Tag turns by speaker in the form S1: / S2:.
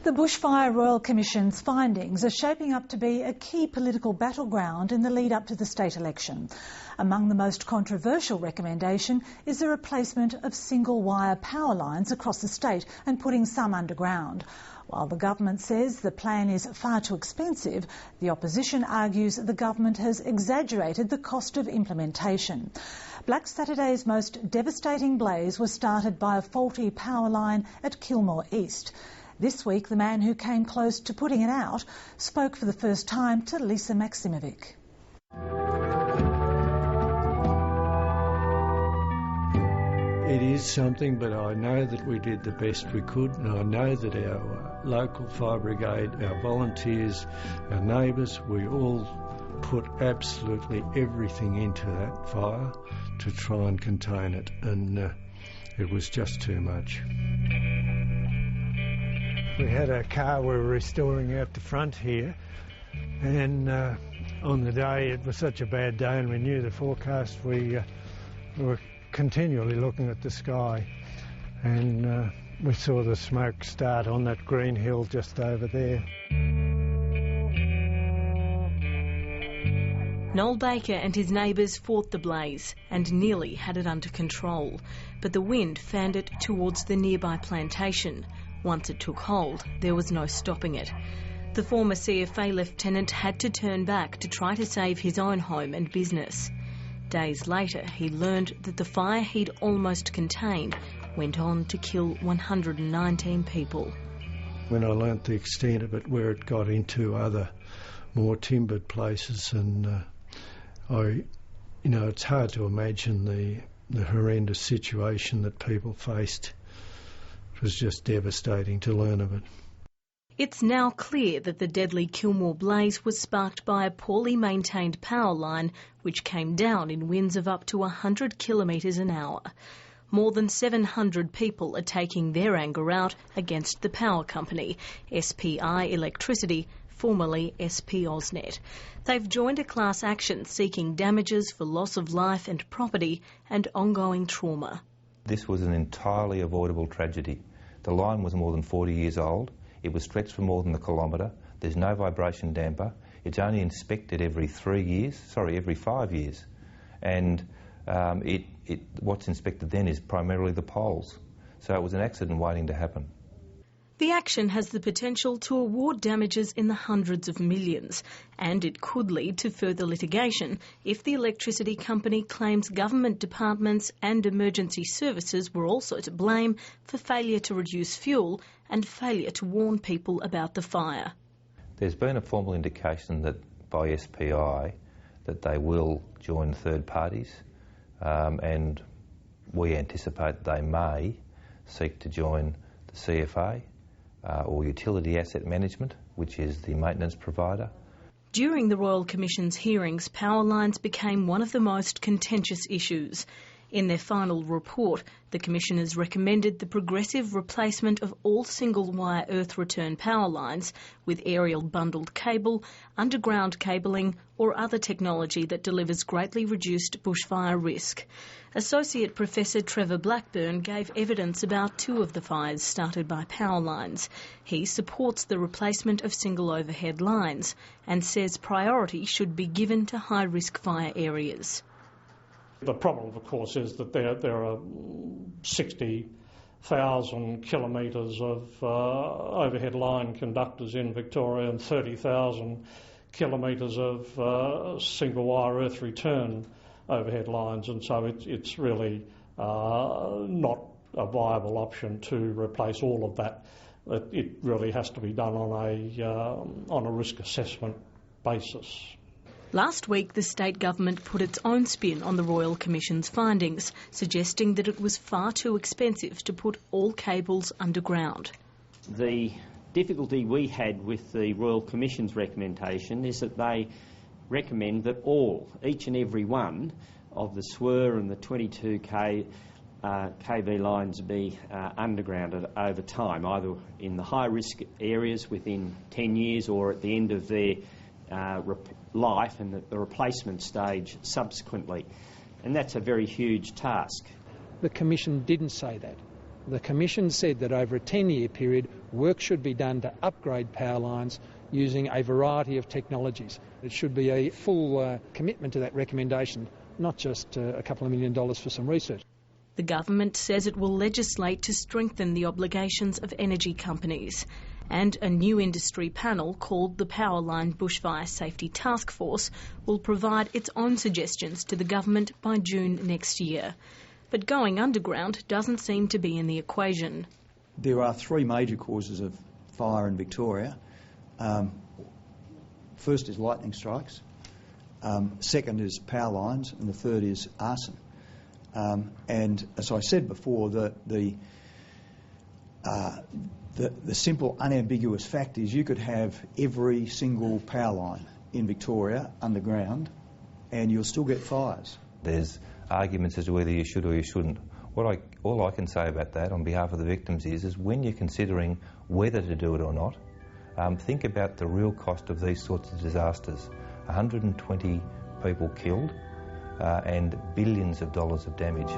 S1: The Bushfire Royal Commission's findings are shaping up to be a key political battleground in the lead up to the state election. Among the most controversial recommendation is the replacement of single wire power lines across the state and putting some underground. While the government says the plan is far too expensive, the opposition argues the government has exaggerated the cost of implementation. Black Saturday's most devastating blaze was started by a faulty power line at Kilmore East. This week, the man who came close to putting it out spoke for the first time to Lisa Maximovic.
S2: It is something, but I know that we did the best we could, and I know that our local fire brigade, our volunteers, our neighbours, we all put absolutely everything into that fire to try and contain it, and it was just too much. We had a car we were restoring out the front here, and on the day it was such a bad day and we knew the forecast, we were continually looking at the sky, and we saw the smoke start on that green hill just over there.
S3: Noel Baker and his neighbours fought the blaze and nearly had it under control, but the wind fanned it towards the nearby plantation. Once it took hold, there was no stopping it. The former CFA lieutenant had to turn back to try to save his own home and business. Days later, he learned that the fire he'd almost contained went on to kill 119 people.
S2: When I learnt the extent of it, where it got into other more timbered places, and it's hard to imagine the horrendous situation that people faced. It was just devastating to learn of it.
S3: It's now clear that the deadly Kilmore blaze was sparked by a poorly maintained power line which came down in winds of up to 100 kilometres an hour. More than 700 people are taking their anger out against the power company, SPI Electricity, formerly SP AusNet. They've joined a class action seeking damages for loss of life and property and ongoing trauma.
S4: This was an entirely avoidable tragedy. The line was more than 40 years old. It was stretched for more than a kilometre. There's no vibration damper. It's only inspected every 5 years. And what's inspected then is primarily the poles. So it was an accident waiting to happen.
S3: The action has the potential to award damages in the hundreds of millions, and it could lead to further litigation if the electricity company claims government departments and emergency services were also to blame for failure to reduce fuel and failure to warn people about the fire.
S4: There's been a formal indication that by SPI that they will join third parties, and we anticipate they may seek to join the CFA, or Utility Asset Management, which is the maintenance provider.
S3: During the Royal Commission's hearings, power lines became one of the most contentious issues. In their final report, the Commissioners recommended the progressive replacement of all single-wire earth return power lines with aerial bundled cable, underground cabling or other technology that delivers greatly reduced bushfire risk. Associate Professor Trevor Blackburn gave evidence about 2 of the fires started by power lines. He supports the replacement of single overhead lines and says priority should be given to high-risk fire areas.
S5: The problem, of course, is that there are 60,000 kilometres of overhead line conductors in Victoria and 30,000 kilometres of single-wire earth return overhead lines, and so it's really not a viable option to replace all of that. It really has to be done on a risk assessment basis.
S3: Last week, the state government put its own spin on the Royal Commission's findings, suggesting that it was far too expensive to put all cables underground.
S6: The difficulty we had with the Royal Commission's recommendation is that they recommend that each and every one of the SWER and the 22 kV lines be undergrounded over time, either in the high-risk areas within 10 years or at the end of their life and the replacement stage subsequently. And that's a very huge task.
S7: The Commission didn't say that. The Commission said that over a 10-year period Work should be done to upgrade power lines using a variety of technologies. It should be a full commitment to that recommendation, not just a couple of $1 million for some research.
S3: The government says it will legislate to strengthen the obligations of energy companies, and a new industry panel called the Powerline Bushfire Safety Task Force will provide its own suggestions to the government by June next year. But going underground doesn't seem to be in the equation.
S8: There are three major causes of fire in Victoria. First is lightning strikes, second is power lines, and the third is arson. And as I said before, the simple unambiguous fact is you could have every single power line in Victoria underground and you'll still get fires.
S4: There's arguments as to whether you should or you shouldn't. All I can say about that on behalf of the victims is when you're considering whether to do it or not, think about the real cost of these sorts of disasters. 120 people killed and billions of dollars of damage.